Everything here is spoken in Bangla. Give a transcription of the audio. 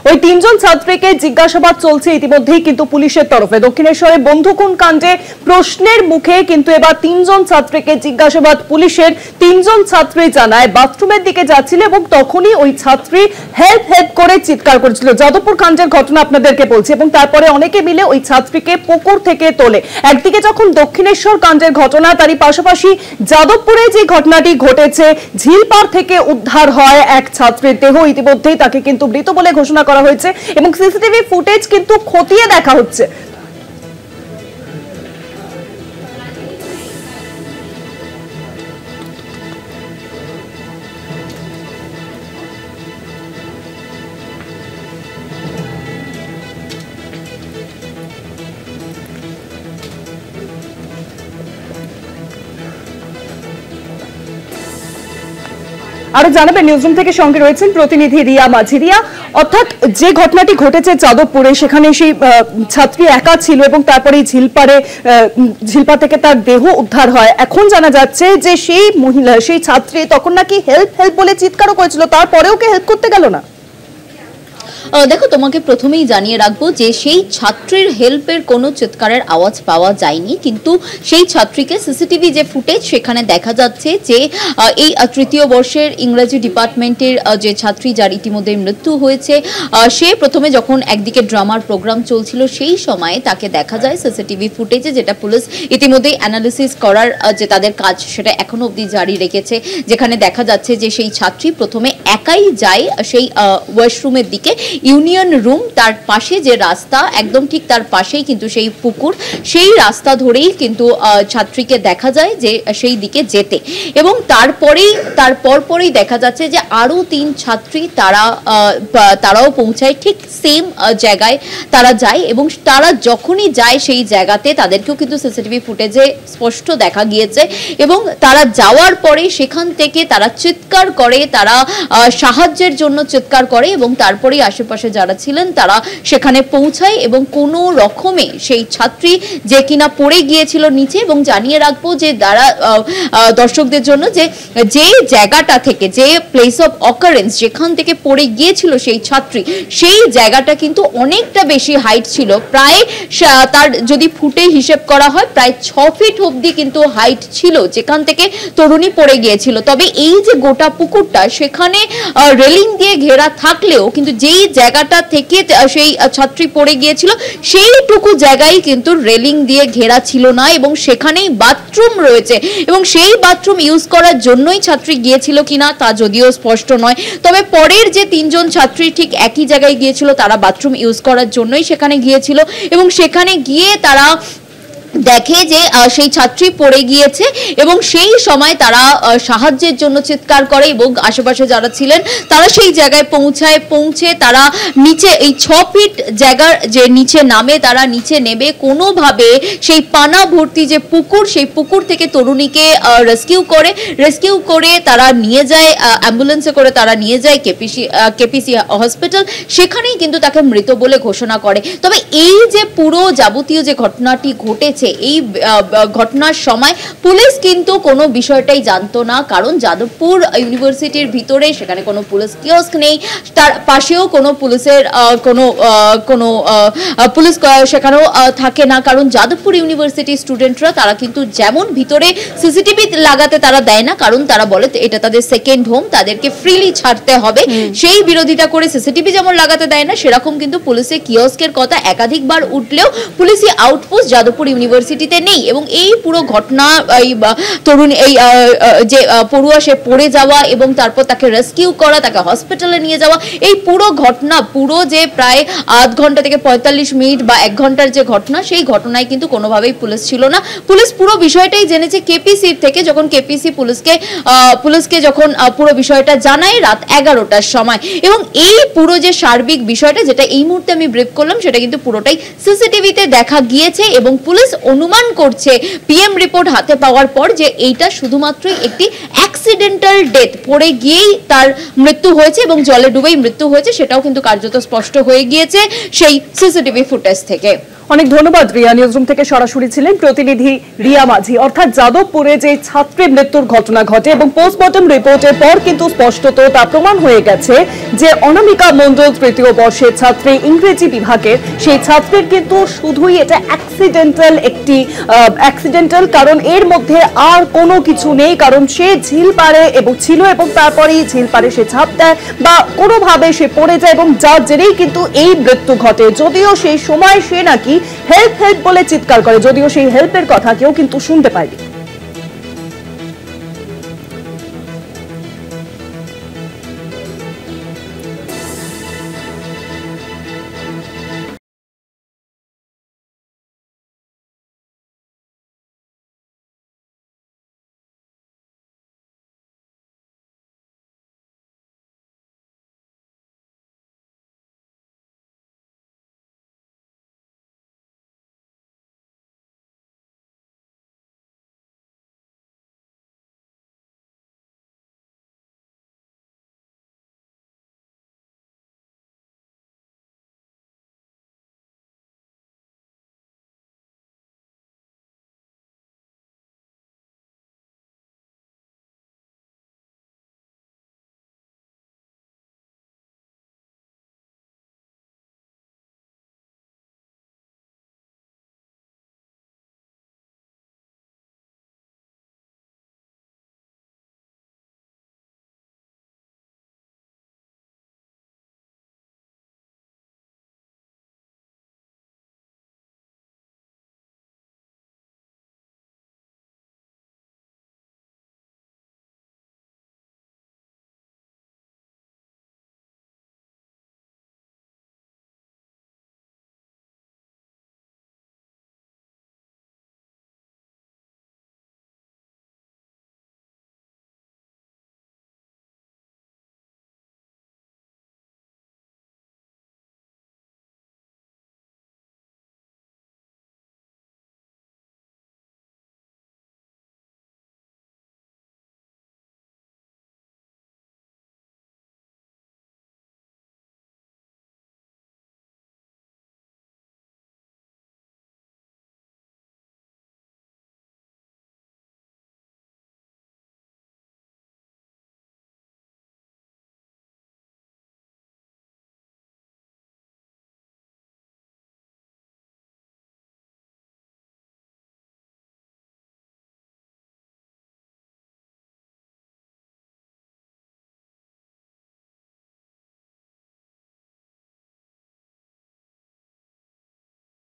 ওই তিনজন ছাত্রীকে জিজ্ঞাসাবাদ চলছে ইতিমধ্যেই কিন্তু পুলিশের তরফে। দক্ষিণেশ্বরে বন্ধুকুন কাণ্ডে প্রশ্নের মুখে কিন্তু এবার তিনজন ছাত্রীকে জিজ্ঞাসাবাদ পুলিশের। তিনজন ছাত্রী জানায় বাথরুমের দিকে যাচ্ছিল এবং তখনই ওই ছাত্রী হেল্প হেল্প করে চিৎকার করেছিল। যাদবপুর কাণ্ডের ঘটনা আপনাদেরকে বলছি। এবং তারপরে অনেকে মিলে ওই ছাত্রীকে পুকুর থেকে তোলে। একদিকে যখন দক্ষিণেশ্বর কাণ্ডের ঘটনা, তারই পাশাপাশি যাদবপুরে যে ঘটনাটি ঘটেছে, ঝিলপাড় থেকে উদ্ধার হয় এক ছাত্রীর দেহ। ইতিমধ্যেই তাকে কিন্তু মৃত বলে ঘোষণা করা হয়েছে এবং সিসিটিভি ফুটেজ কিন্তু খতিয়ে দেখা হচ্ছে। আরো জানাবেন নিউজরুম থেকে সঙ্গে রয়েছেন প্রতিনিধি রিয়া মাঝি। রিয়া, অর্থাৎ যে ঘটনাটি ঘটেছে যাদবপুরে, সেখানে সেই ছাত্রী একা ছিল এবং তারপরে ঝিলপাড় থেকে তার দেহ উদ্ধার হয়। এখন জানা যাচ্ছে যে সেই মহিলা, সেই ছাত্রী তখন নাকি হেল্প হেল্প বলে চিৎকারও করেছিল, তারপরেও কে হেল্প করতে গেল না? দেখো, তোমাকে প্রথমেই জানিয়ে রাখবো যে সেই ছাত্রীর হেল্পের কোনো চিৎকারের আওয়াজ পাওয়া যায়নি, কিন্তু সেই ছাত্রীকে সিসিটিভি যে ফুটেজ সেখানে দেখা যাচ্ছে যে এই তৃতীয় বর্ষের ইংরেজি ডিপার্টমেন্টের যে ছাত্রী, যার ইতিমধ্যে মৃত্যু হয়েছে, সে প্রথমে যখন একদিকে ড্রামার প্রোগ্রাম চলছিল সেই সময়ে তাকে দেখা যায় সিসিটিভি ফুটেজে, যেটা পুলিশ ইতিমধ্যেই অ্যানালিসিস করার যে তাদের কাজ সেটা এখনো অবধি জারি রেখেছে। যেখানে দেখা যাচ্ছে যে সেই ছাত্রী প্রথমে একাই যায় সেই ওয়াশরুমের দিকে। ইউনিয়ন রুম, তার পাশে যে রাস্তা, একদম ঠিক তার পাশেই কিন্তু সেই পুকুর, সেই রাস্তা ধরেই কিন্তু ছাত্রীকে দেখা যায় যে সেই দিকে যেতে। এবং তারপরেই দেখা যাচ্ছে যে আরো তিন ছাত্রী তারাও পৌঁছায় ঠিক সেম জায়গায় তারা যায়। এবং তারা যখনই যায় সেই জায়গাতে তাদেরকেও কিন্তু সিসিটিভি ফুটেজে স্পষ্ট দেখা গিয়েছে। এবং তারা যাওয়ার পরে সেখান থেকে তারা চিৎকার করে, তারা সাহায্যের জন্য চিৎকার করে এবং তারপরেই আশেপাশে যারা ছিলেন তারা সেখানে পৌঁছায় এবং কোনো রকমে সেই ছাত্রী যে কিনা পড়ে গিয়েছিল নিচে। এবং জানিয়ে রাখবো যে দর্শকদের জন্য যে জায়গাটা থেকে, যে প্লেস অফ অকারেন্স যেখান থেকে পড়ে গিয়েছিল সেই ছাত্রী, সেই জায়গাটা কিন্তু অনেকটা বেশি হাইট ছিল। প্রায় তার যদি ফুটে হিসেব করা হয় প্রায় 6 ফিট অব্দি কিন্তু হাইট ছিল যেখান থেকে তরুণী পড়ে গিয়েছিল। তবে এই যে গোটা পুকুরটা, সেখানে রেলিং দিয়ে ঘেরা থাকলেও কিন্তু যেই জায়গাটা থেকে সেই ছাত্রী পড়ে গিয়েছিল সেইটুকু জায়গায় কিন্তু রেলিং দিয়ে ঘেরা ছিল না এবং সেখানেই বাথরুম রয়েছে। এবং সেই বাথরুম ইউজ করার জন্যই ছাত্রী গিয়েছিল কিনা তা যদিও স্পষ্ট নয়। তবে পরের যে তিনজন ছাত্রী ঠিক একই জায়গায় গিয়েছিল, তারা বাথরুম ইউজ করার জন্যই সেখানে গিয়েছিল এবং সেখানে গিয়ে তারা দেখে যে সেই ছাত্রী পড়ে গিয়েছে এবং সেই সময় তারা সাহায্যের জন্য চিৎকার করে এবং আশেপাশে যারা ছিলেন তারা সেই জায়গায় পৌঁছে তারা নিচে এই 6 ফিট জায়গার যে নিচে নামে, তারা নিচে নেমে কোনোভাবে সেই পানা ভর্তি যে পুকুর, সেই পুকুর থেকে তরুণীকে রেস্কিউ করে তারা নিয়ে যায়, অ্যাম্বুলেন্সে করে তারা নিয়ে যায় কেপিসি হসপিটাল। সেখানেই কিন্তু তাকে মৃত বলে ঘোষণা করে। তবে এই যে পুরো যাবতীয় যে ঘটনাটি ঘটেছে, এই ঘটনার সময় পুলিশ কিন্তু কোনো বিষয়টাই জানতো না, কারণ যাদবপুর ইউনিভার্সিটির ভিতরে সেখানে কোনো পুলিশ কিওস্ক নেই, তার পাশেও কোনো পুলিশের কোনো পুলিশ সেখানেও থাকে না, কারণ যাদবপুর ইউনিভার্সিটির স্টুডেন্টরা তারা কিন্তু যেমন ভিতরে সিসিটিভি লাগাতে তারা দেয় না, কারণ তারা বলে এটা তাদের সেকেন্ড হোম, তাদেরকে ফ্রিলি ছাড়তে হবে। সেই বিরোধিতা করে সিসিটিভি যেমন লাগাতে দেয় না, সেরকম কিন্তু পুলিশের কিওস্কের কথা একাধিকবার উঠলেও পুলিশি আউটপোস্ট যাদবপুর ইউনিভার্সিটিতে নেই। এবং এই পুরো ঘটনা, এই তরুণী, এই যে পড়ুয়া সে পড়ে যাওয়া এবং তারপর তাকে রেস্কিউ করা, তাকে হসপিটালে নিয়ে যাওয়া, এই পুরো ঘটনা, পুরো যে প্রায় আধ ঘন্টা থেকে 45 মিনিট বা 1 ঘন্টার যে ঘটনা, সেই ঘটনায় কিন্তু কোনোভাবেই পুলিশ ছিল না। পুলিশ পুরো বিষয়টাই জেনেছে কেপিসির থেকে, যখন কেপিসি পুলিশকে যখন পুরো বিষয়টা জানায় রাত 11টার সময়। এবং এই পুরো যে সার্বিক বিষয়টা, যেটা এই মুহূর্তে আমি ব্রিফ করলাম, সেটা কিন্তু পুরোটাই সিসিটিভিতে দেখা গিয়েছে এবং পুলিশ অনুমান করছে পিএম রিপোর্ট হাতে পাওয়ার পর যে এইটা শুধুমাত্রই একটি অ্যাক্সিডেন্টাল ডেথ, পড়ে গিয়েই তার মৃত্যু হয়েছে এবং জলে ডুবেই মৃত্যু হয়েছে, সেটাও কিন্তু কার্যত স্পষ্ট হয়ে গিয়েছে সেই সিসিটিভি ফুটেজ থেকে। অনেক ধন্যবাদ রিয়া। নিউজরুম থেকে সরাসরি ছিলেন প্রতিনিধি রিয়া মাঝি। অর্থাৎ যাদবপুরে যে ছাত্রীর মৃত্যুর ঘটনা ঘটে এবং পোস্টমর্টম রিপোর্টের পর কিন্তু স্পষ্টত তা প্রমাণ হয়ে গেছে যে অনামিকা মণ্ডল তৃতীয় বর্ষের ছাত্রী, ইংরেজি বিভাগের সেই ছাত্রীর কিন্তু শুধুই এটা অ্যাক্সিডেন্টাল, কারণ এর মধ্যে আর কোনো কিছু নেই। কারণ সে ঝিল পারে ছিল এবং তারপরেই ঝিল পারে সে ঝাঁপ দেয় বা কোনোভাবে সে পড়ে যায় এবং যার জেরেই কিন্তু এই মৃত্যু ঘটে। যদিও সেই সময় সে নাকি হেল্প বলে চিৎকার করে, যদিও সেই হেল্পের কথা কেউ কিন্তু শুনতে পায়নি।